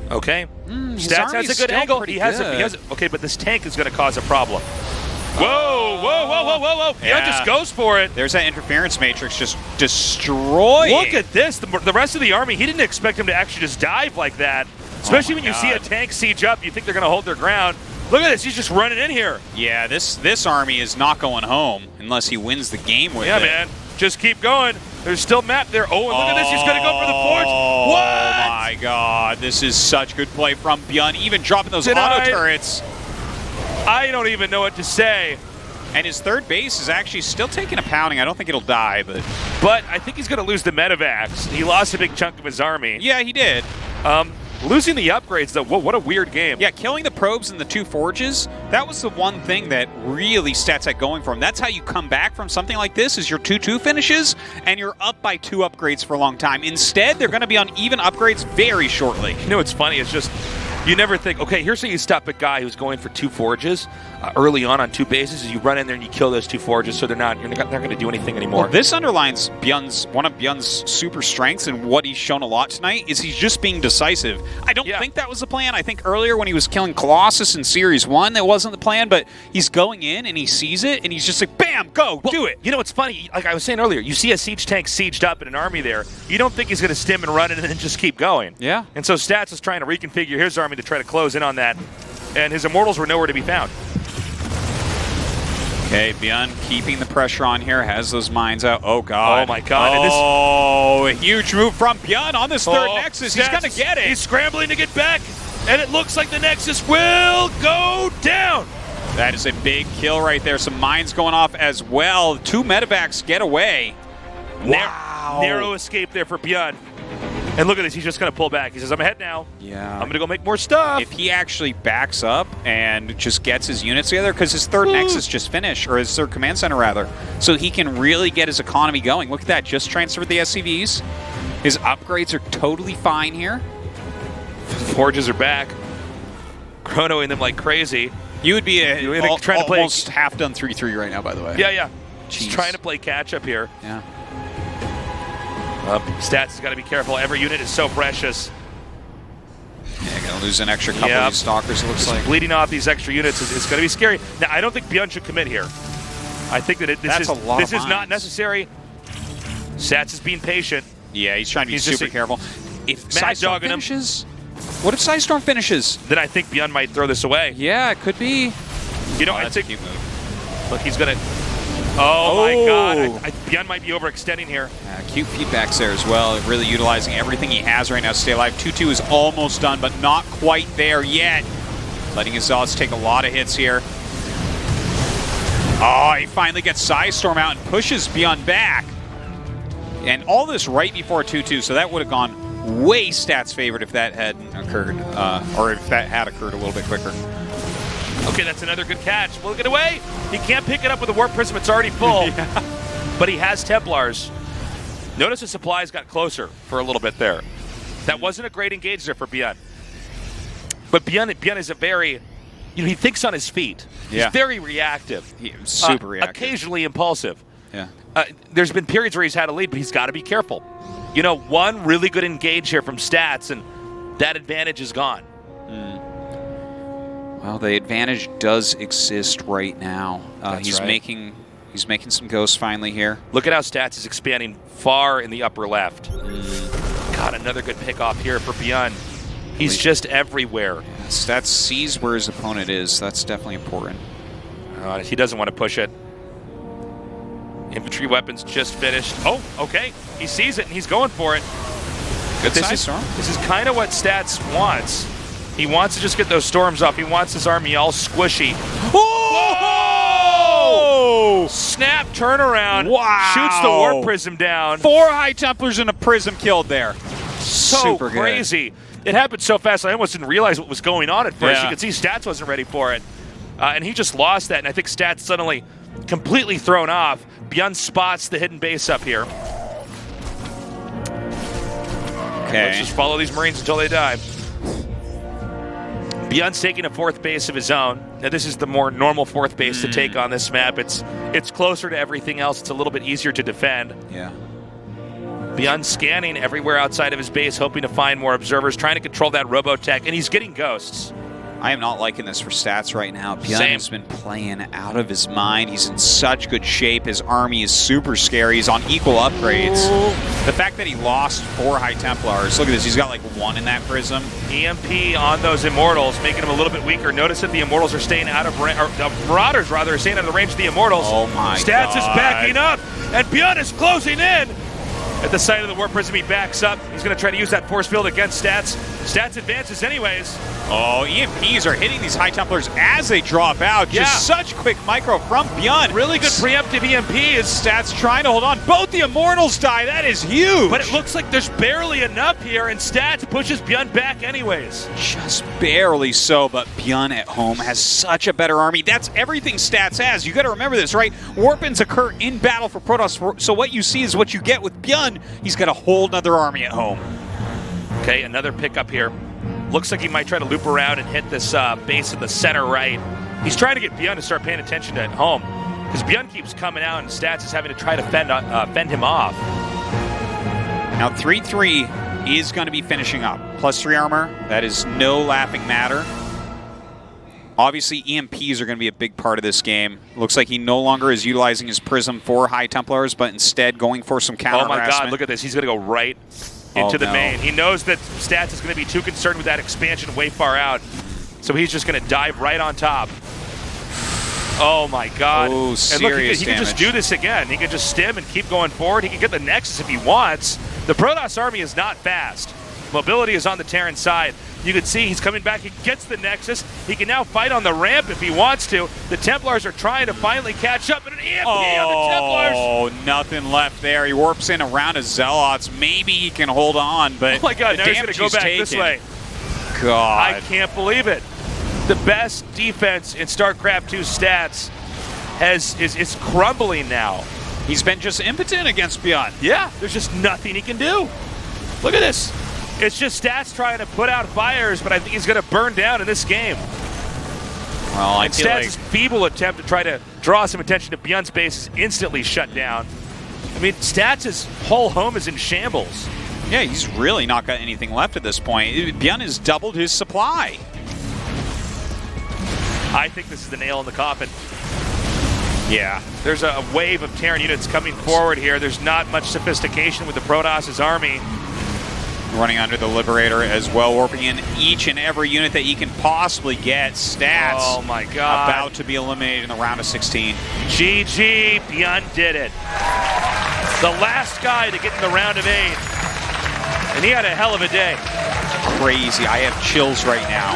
Okay. Stats has a good angle. He has okay, but this tank is going to cause a problem. Whoa, whoa, whoa, whoa, whoa, whoa. Yeah, just goes for it. There's that interference matrix just destroying. Look at this. The rest of the army, he didn't expect him to actually just dive like that. Especially when you see a tank siege up, you think they're going to hold their ground. Look at this. He's just running in here. Yeah, this army is not going home unless he wins the game with it. Yeah, man. Just keep going. There's still map there. Oh, and look at this. He's going to go for the forge. What? Oh, my God. This is such good play from ByuN, even dropping those auto turrets. I don't even know what to say. And his third base is actually still taking a pounding. I don't think it'll die, but I think he's going to lose the medevacs. He lost a big chunk of his army. Yeah, he did. Losing the upgrades, though, whoa, what a weird game. Yeah, killing the probes and the 2 forges, that was the one thing that really Stats had going for him. That's how you come back from something like this, is your 2-2 finishes, and you're up by 2 upgrades for a long time. Instead, they're going to be on even upgrades very shortly. You know what's funny? It's just, you never think, okay, here's how you stop a guy who's going for 2 forges early on 2 bases, is you run in there and you kill those 2 forges, so you're not going to do anything anymore. Well, this underlines one of ByuN's super strengths, and what he's shown a lot tonight is he's just being decisive. I don't think that was the plan. I think earlier when he was killing Colossus in Series 1, that wasn't the plan, but he's going in and he sees it, and he's just like, bam, go, do it. You know what's funny? Like I was saying earlier, you see a siege tank sieged up in an army there, you don't think he's going to stim and run it and then just keep going. Yeah. And so Stats is trying to reconfigure his army to try to close in on that, and his Immortals were nowhere to be found. Okay, ByuN keeping the pressure on here, has those mines out. Oh, God. Oh, my God. Oh, a huge move from ByuN on this third Nexus. He's going to get it. He's scrambling to get back, and it looks like the Nexus will go down. That is a big kill right there. Some mines going off as well. 2 medevacs get away. Wow. Narrow escape there for ByuN. And look at this, he's just going to pull back. He says, I'm ahead now. Yeah. I'm going to go make more stuff. If he actually backs up and just gets his units together, because his third Nexus just finished, or his third command center, rather, so he can really get his economy going. Look at that, just transferred the SCVs. His upgrades are totally fine here. Forges are back. Chronoing them like crazy. You would be trying to play almost half done 3-3 right now, by the way. Yeah. Just trying to play catch up here. Yeah. Stats has got to be careful. Every unit is so precious. Yeah, going to lose an extra couple of these stalkers, it looks like. Bleeding off these extra units is going to be scary. Now, I don't think ByuN should commit here. I think that this is not necessary. Stats is being patient. Yeah, he's trying to be super careful. If Psystorm finishes, what if Psystorm finishes? Then I think ByuN might throw this away. Yeah, it could be. You know, I think. Look, he's going to. Oh, my God. ByuN might be overextending here. Cute feedbacks there as well, really utilizing everything he has right now to stay alive. 2-2 is almost done, but not quite there yet. Letting his Zealots take a lot of hits here. Oh, he finally gets Psystorm out and pushes ByuN back. And all this right before 2-2, so that would have gone way Stats favored if that hadn't occurred, or if that had occurred a little bit quicker. Okay, that's another good catch. Will it get away? He can't pick it up with a Warp Prism. It's already full. But he has Templars. Notice the supplies got closer for a little bit there. That wasn't a great engage there for ByuN. But ByuN is a very, he thinks on his feet. He's very reactive. Super reactive. Occasionally impulsive. Yeah. There's been periods where he's had a lead, but he's got to be careful. One really good engage here from Stats, and that advantage is gone. Well, the advantage does exist right now. He's making some ghosts finally here. Look at how Stats is expanding far in the upper left. God, another good pick off here for ByuN. He's just everywhere. Yeah, Stats sees where his opponent is. That's definitely important. He doesn't want to push it. Infantry weapons just finished. Oh, okay. He sees it and he's going for it. Good This is kind of what Stats wants. He wants to just get those storms off. He wants his army all squishy. Whoa! Snap turnaround. Wow! Shoots the Warp Prism down. 4 High Templars and a Prism killed there. Super crazy. It happened so fast I almost didn't realize what was going on at first. You could see Stats wasn't ready for it. And he just lost that, and I think Stats suddenly completely thrown off. ByuN spots the hidden base up here. Okay. Let's just follow these Marines until they die. ByuN's taking a 4th base of his own. Now, this is the more normal 4th base to take on this map. It's closer to everything else. It's a little bit easier to defend. Yeah. ByuN scanning everywhere outside of his base, hoping to find more observers, trying to control that Robotech, and he's getting ghosts. I am not liking this for Stats right now. ByuN has been playing out of his mind. He's in such good shape. His army is super scary. He's on equal upgrades. The fact that he lost 4 High Templars. Look at this. He's got like 1 in that Prism. EMP on those Immortals, making him a little bit weaker. Notice that the Immortals are staying out of range, or the Marauders rather, are staying out of the range of the Immortals. Oh my Stats God. is backing up, and ByuN is closing in. At the sight of the Warp Prism, he backs up. He's going to try to use that force field against Stats. Stats advances anyways. Oh, EMPs are hitting these High Templars as they drop out. Just such quick micro from ByuN. Really good preemptive EMP. Is Stats trying to hold on. Both the Immortals die. That is huge. But it looks like there's barely enough here, and Stats pushes ByuN back anyways. Just barely so, but ByuN at home has such a better army. That's everything Stats has. You got to remember this, right? Warp-ins occur in battle for Protoss, so what you see is what you get with ByuN. He's got a whole nother army at home. Okay, another pickup here. Looks like he might try to loop around and hit this base in the center right. He's trying to get ByuN to start paying attention at home, because ByuN keeps coming out and Stats is having to try to fend him off. Now 3-3 is going to be finishing up. +3 armor, that is no laughing matter. Obviously, EMPs are going to be a big part of this game. Looks like he no longer is utilizing his Prism for High Templars, but instead going for some counter harassment. Oh my god, look at this. He's going to go right into the main. He knows that Stats is going to be too concerned with that expansion way far out, so he's just going to dive right on top. Oh my god. Oh, and look, he can just do this again. He can just stim and keep going forward. He can get the Nexus if he wants. The Protoss army is not fast. Mobility is on the Terran side. You can see he's coming back. He gets the Nexus. He can now fight on the ramp if he wants to. The Templars are trying to finally catch up. And an EMP on the Templars. Oh, nothing left there. He warps in around his Zealots. Maybe he can hold on, but oh my god, the now he's going to go back this way. God. I can't believe it. The best defense in StarCraft 2 Stats is crumbling now. He's been just impotent against ByuN. Yeah, there's just nothing he can do. Look at this. It's just Stats trying to put out fires, but I think he's going to burn down in this game. Well, and Stats' feeble attempt to try to draw some attention to ByuN's base is instantly shut down. I mean, Stats' whole home is in shambles. Yeah, he's really not got anything left at this point. ByuN has doubled his supply. I think this is the nail in the coffin. Yeah. There's a wave of Terran units coming forward here. There's not much sophistication with the Protoss' army. Running under the Liberator as well, warping in each and every unit that he can possibly get. Stats. Oh my god. About to be eliminated in the round of 16. GG, ByuN did it. The last guy to get in the round of 8. And he had a hell of a day. Crazy. I have chills right now.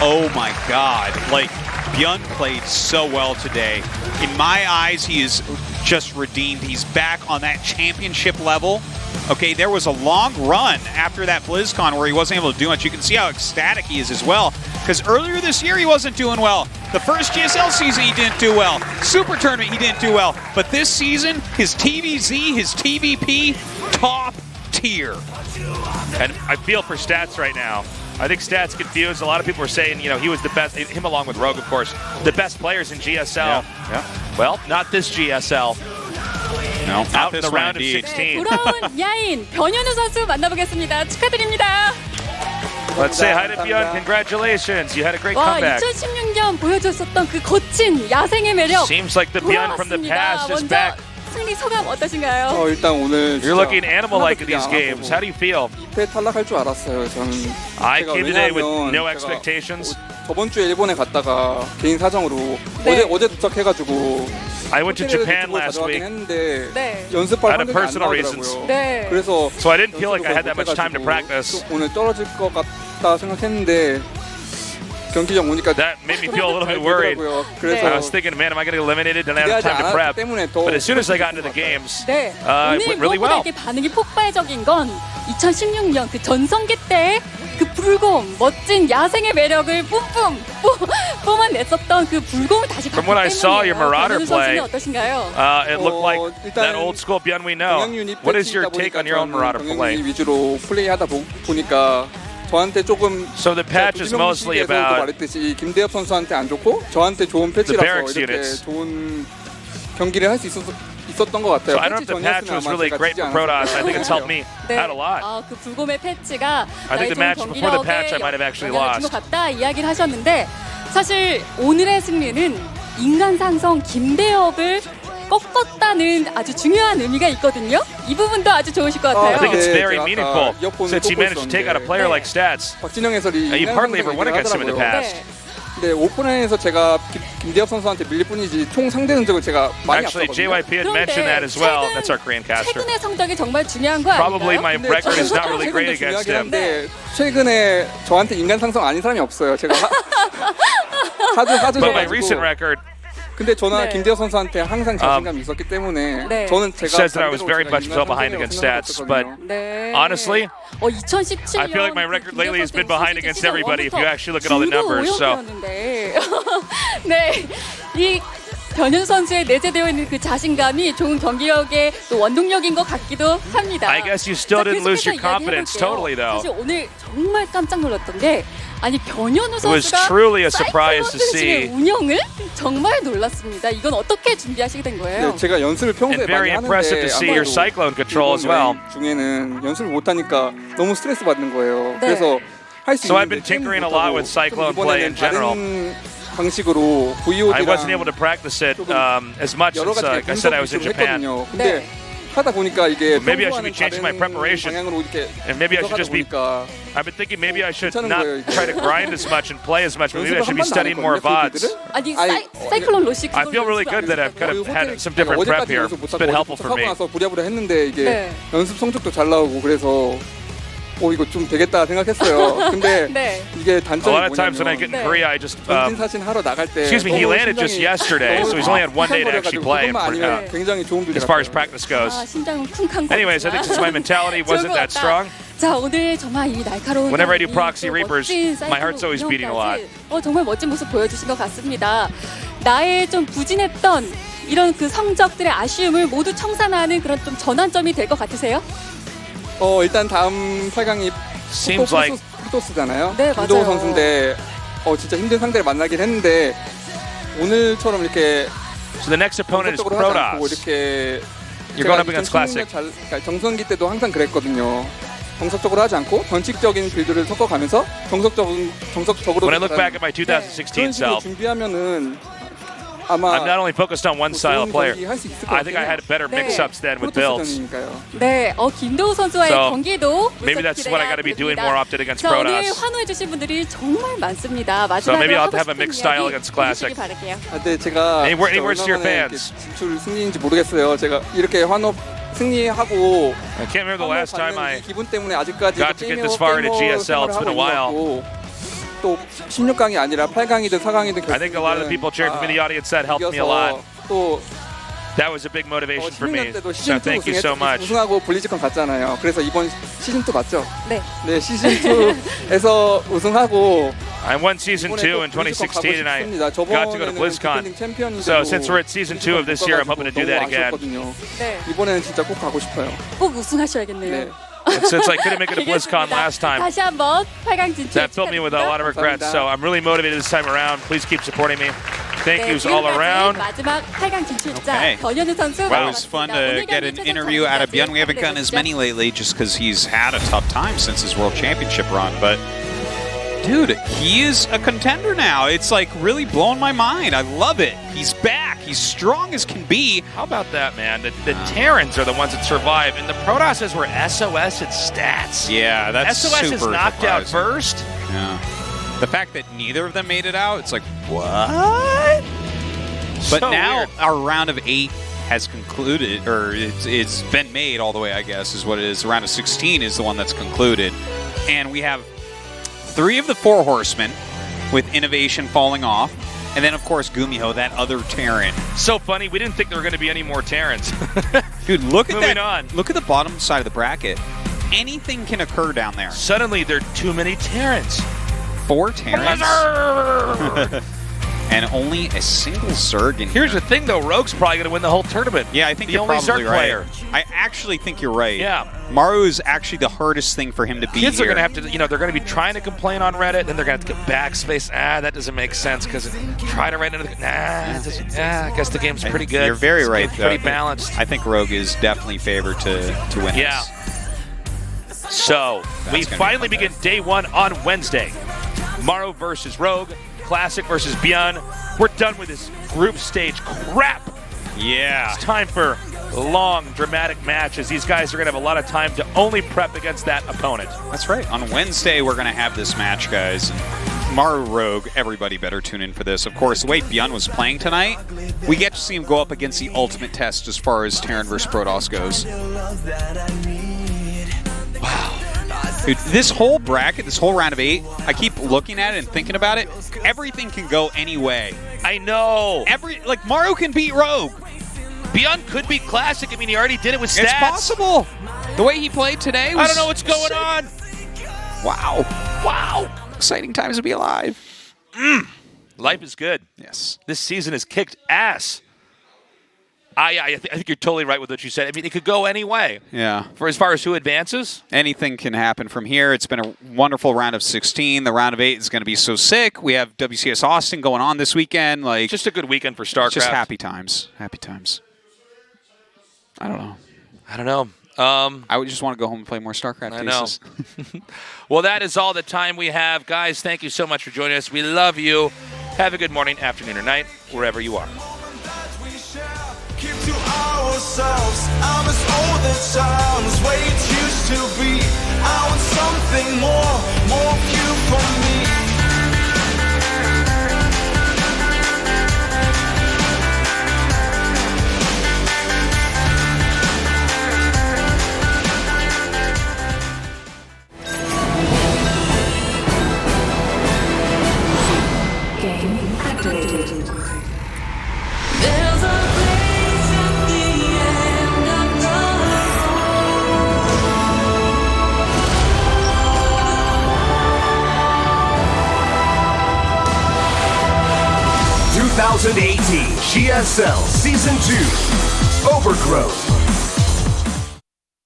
Oh my god. Like, ByuN played so well today. In my eyes, he is just redeemed. He's back on that championship level. Okay, there was a long run after that BlizzCon where he wasn't able to do much. You can see how ecstatic he is as well, because earlier this year he wasn't doing well. The first GSL season he didn't do well. Super Tournament he didn't do well. But this season, his TVZ, his TVP, top tier. And I feel for Stats right now. I think Stats confused. A lot of people were saying, you know, he was the best, him along with Rogue, of course, the best players in GSL. Yeah. Well, not this GSL. No, out in the round of 16. 돌아온 야인 변현우 선수 만나보겠습니다. 축하드립니다. Let's say hi to ByuN. Congratulations. You had a great comeback. 2016년 보여줬었던 그 거친 야생의 매력. Seems like the ByuN from the past is back. 승리 소감 어떠신가요? 일단 오늘 You're looking animal-like in these games. How do you feel? 2패 탈락할 줄 알았어요. 저는 I came today with no expectations. 저번 주에 일본에 갔다가 개인 사정으로 어제 도착해가지고 I went to Japan last week 연습할 out of 환경이 안 personal 나오더라고요. reasons. 그래서 So I didn't feel like I had that much time to practice. 오늘 떨어질 것 같다 생각했는데 경기장 오니까 that made me feel a little bit worried. I was thinking, man, am I going to get eliminated? And I don't have time to prep. But as soon as I got into the games, it went really well. 오늘 반응이 폭발적인 건 2016년 그 전성기 때 그 불공, 멋진 야생의 매력을 뿜뿜 뿜어냈었던 그 불공을 다시 봤기 때문이에요. From what I saw your Marauder play, 어떠신가요? it looked like that old school ByuN we know. What is your take on your own Marauder play? 위주로 플레이하다 보니까 저한테 조금 so the patch is mostly about 말했듯이 김대엽 선수한테 안 좋고 저한테 좋은 패치라서 이렇게 units. 좋은 경기를 할 수 있었던 것 같아요. So I don't know if the patch was really great for Protoss. I think it's helped me out a lot. 그 불곰의 패치가 I think the match before the patch I might have actually lost. 것 같다 이야기를 하셨는데 사실 오늘의 승리는 인간 상성 김대엽을 꺾었다는 아주 중요한 의미가 있거든요. 이 부분도 아주 좋으실 것 같아요. I think it's very meaningful since he managed to take out a player like Stats. 박진영 해설이 you hardly ever won against him in the past. 네, 오픈라인에서 제가 김대엽 선수한테 밀릴 뿐이지 총 상대 능력을 제가 많이 Actually, 앞서거든요. JYP had mentioned that as well. That's our Korean caster. 최근의 성적이 정말 중요한 거 Probably 아닌가요? my 근데 record is not really 최근도 great against 중요하긴 him. 한데 최근에 저한테 인간 상성 아닌 사람이 없어요. 제가 하도 But my 져가지고. recent record 근데 저나 네. 김대엽 선수한테 항상 자신감이 있었기 때문에 네. 저는 제가 says that I was 반대로 very 제가 much fell 인간 behind 상성이라고 against 생각하고 stats, 있었거든요. 네. honestly, 2017년 I feel like my record lately has been behind against everybody if you actually look at all the numbers. So 네, 이 변윤 선수의 내재되어 있는 그 자신감이 좋은 경기력의 또 원동력인 것 같기도 합니다. I guess you still 자, didn't lose 계속해서 your confidence 이야기해볼게요. totally, though. 사실 오늘 정말 깜짝 놀랐던 게 아니 변현우 It was 선수가 truly a surprise to 사이클론 see. 운영을 정말 놀랐습니다. 이건 어떻게 준비하시게 된 거예요? 네, 제가 연습을 평소에 And very 많이 impressive to 하는데 see your 아마도 cyclone control as 이번 well. 여행 중에는 연습을 못하니까 너무 스트레스 받는 거예요. 네. 그래서 할 수 So I've 있는데 been tinkering a 못하고 lot with cyclone 좀 play in 이번에는 general. 다른 방식으로 I wasn't able to VOD랑 practice it as much 여러 as 가지 I said I was in 분석을 Japan. 했거든요. 근데 네. 하다 보니까 이게 Maybe I should be 평소와는 changing my 다른 preparation. 방향으로 이렇게 And maybe I should just be. 보니까 I've been thinking maybe I should 괜찮은 not 거예요, 이게. try to grind as much and play as much, but maybe I should be 연습을 한 번도 안 studying more 했거든요, VODs. 아니 아니, 사이클론 로시 I feel really good that I've kind of had some different prep here. It's been helpful for me. 나서 부랴부랴 했는데 이게 네. 연습 성적도 잘 나오고 그래서 이거 좀 되겠다 생각했어요. 근데 네. 이게 A 단점이 lot of times when I get in 네. Korea, I just 전진 사진 하러 나갈 때 excuse me, he 너무 landed just 심장이 yesterday, so he's only had one day to actually play. 그것만 아니면 굉장히 좋은 빌드 As far as 같아요. practice goes. 아, 심장은 쿵쾅 Anyways, I think since my mentality wasn't that strong, 자, 오늘 정말 이 날카로운 Whenever I do 이 proxy 또 reapers, 멋진 my heart's always beating a lot. 운영까지, 정말 멋진 모습 보여주신 것 같습니다. 나의 좀 부진했던 이런 그 성적들의 아쉬움을 모두 청산하는 그런 좀 전환점이 될 것 같으세요? 일단 다음 8강이 seems like 프토스잖아요. 네, 김도호 맞아요. 선수인데 진짜 힘든 상대를 만나긴 했는데 오늘처럼 이렇게 so the next opponent is 정석적으로 하지 않고 Protoss. 이렇게 You're going up against Classic. 그러니까 정성기 때도 항상 그랬거든요. 정석적으로 하지 않고 변칙적인 빌드를 섞어가면서 정석적으로 When I look back at my 그런 2016 식으로 self, 준비하면은 아마 I'm not only focused on one style of player. 할수 있을 것 I think I 같아요. had better 네. mix-ups than with builds. 프로토스전이니까요. 네, 김도우 선수와의 So, 경기도 maybe that's what I got to be doing more often against 자, 오늘 Protoss. 환호해주신 분들이 정말 많습니다. So maybe 마지막으로 I'll have a mixed style against Classic. 바랄게요. 근데 제가 Any words to your 얼마나 fans? 이렇게 진출 승리인지 모르겠어요. 제가 이렇게 환호 승리하고 I can't remember the last time 받는 I 이 기분 때문에 아직까지 got to get this far into GSL. It's been a while. 또 16강이 아니라 8강이든 4강이든 I think a lot of the people cheering for me in the audience that helped me a lot. 또 That was a big motivation for me. 16년 때도 So 시즌2 thank you so much. 우승하고 블리즈컨 갔잖아요. 그래서 이번 시즌2 맞죠? 네. 네, 시즌2에서 우승하고 I won season 2 in 2016 and I got to go to BlizzCon. So since we're at season 2 of this year, I'm hoping to do that again. 네. 이번에는 진짜 꼭 가고 싶어요. 꼭 우승하셔야겠네요. 네. And since I couldn't make it to BlizzCon 알겠습니다. last time, 다시 한번 8강 진출 that filled me with a lot of regrets. So I'm really motivated this time around. Please keep supporting me. Thank yous all around. 마지막 8강 진출자 Okay. 변현우 선수. Well, it was fun to get an interview out of ByuN. We haven't gotten as many lately just because he's had a tough time since his World Championship run. But, dude, he is a contender now. It's like really blowing my mind. I love it. He's back. He's strong as can be. How about that, man? The Terrans are the ones that survive, and the Protosses were SOS at stats. Yeah, that's SOS is super knocked out surprising. first. Yeah. The fact that neither of them made it out, it's like, what? But So now weird. our round of 8 has concluded, or it's been made all the way, I guess, is what it is. The round of 16 is the one that's concluded. And we have 3 of the 4 horsemen with Innovation falling off. And then, of course, GuMiho, that other Terran. So funny. We didn't think there were going to be any more Terrans. Dude, look at Moving that. on. Look at the bottom side of the bracket. Anything can occur down there. Suddenly, there are too many Terrans. 4 Terrans. And only a single Zerg in here. Here's the thing, though. Rogue's probably going to win the whole tournament. Yeah, I think the you're only probably Zerg right. player. I actually think you're right. Yeah. Maru is actually the hardest thing for him to beat Kids are here. going to have to, they're going to be trying to complain on Reddit, then they're going to have to get backspace. That doesn't make sense because try to write into the, I guess the game's pretty good. You're very This right, game's though. pretty balanced. I think Rogue is definitely favored to win Yeah. this. So, we gonna be finally fun begin day 1 on Wednesday. Maru versus Rogue, Classic versus ByuN. We're done with this group stage crap. Yeah. It's time for long, dramatic matches. These guys are going to have a lot of time to only prep against that opponent. That's right. On Wednesday, we're going to have this match, guys. And Maru Rogue, everybody better tune in for this. Of course, the way ByuN was playing tonight, we get to see him go up against the ultimate test as far as Terran versus Protoss goes. Wow. Dude, this whole bracket, this whole round of 8, I keep looking at it and thinking about it. Everything can go any way. I know. Like, Maru can beat Rogue. ByuN could beat Classic. I mean, he already did it with stats. It's possible. The way he played today was I don't know what's going on. Wow. Wow. Exciting times to be alive. Life is good. Yes. This season has kicked ass. I think you're totally right with what you said. I mean, it could go any way. Yeah. For as far as who advances? Anything can happen from here. It's been a wonderful round of 16. The round of 8 is going to be so sick. We have WCS Austin going on this weekend. Like, just a good weekend for StarCraft. Just happy times. Happy times. I don't know. I would just want to go home and play more StarCraft. I know. Well, that is all the time we have. Guys, thank you so much for joining us. We love you. Have a good morning, afternoon, or night, wherever you are. Keep to ourselves. I'm as old as times where it used to be. I want something more of you from me. Game activated. There's a place at the end of the GSL Season 2 Overgrowth.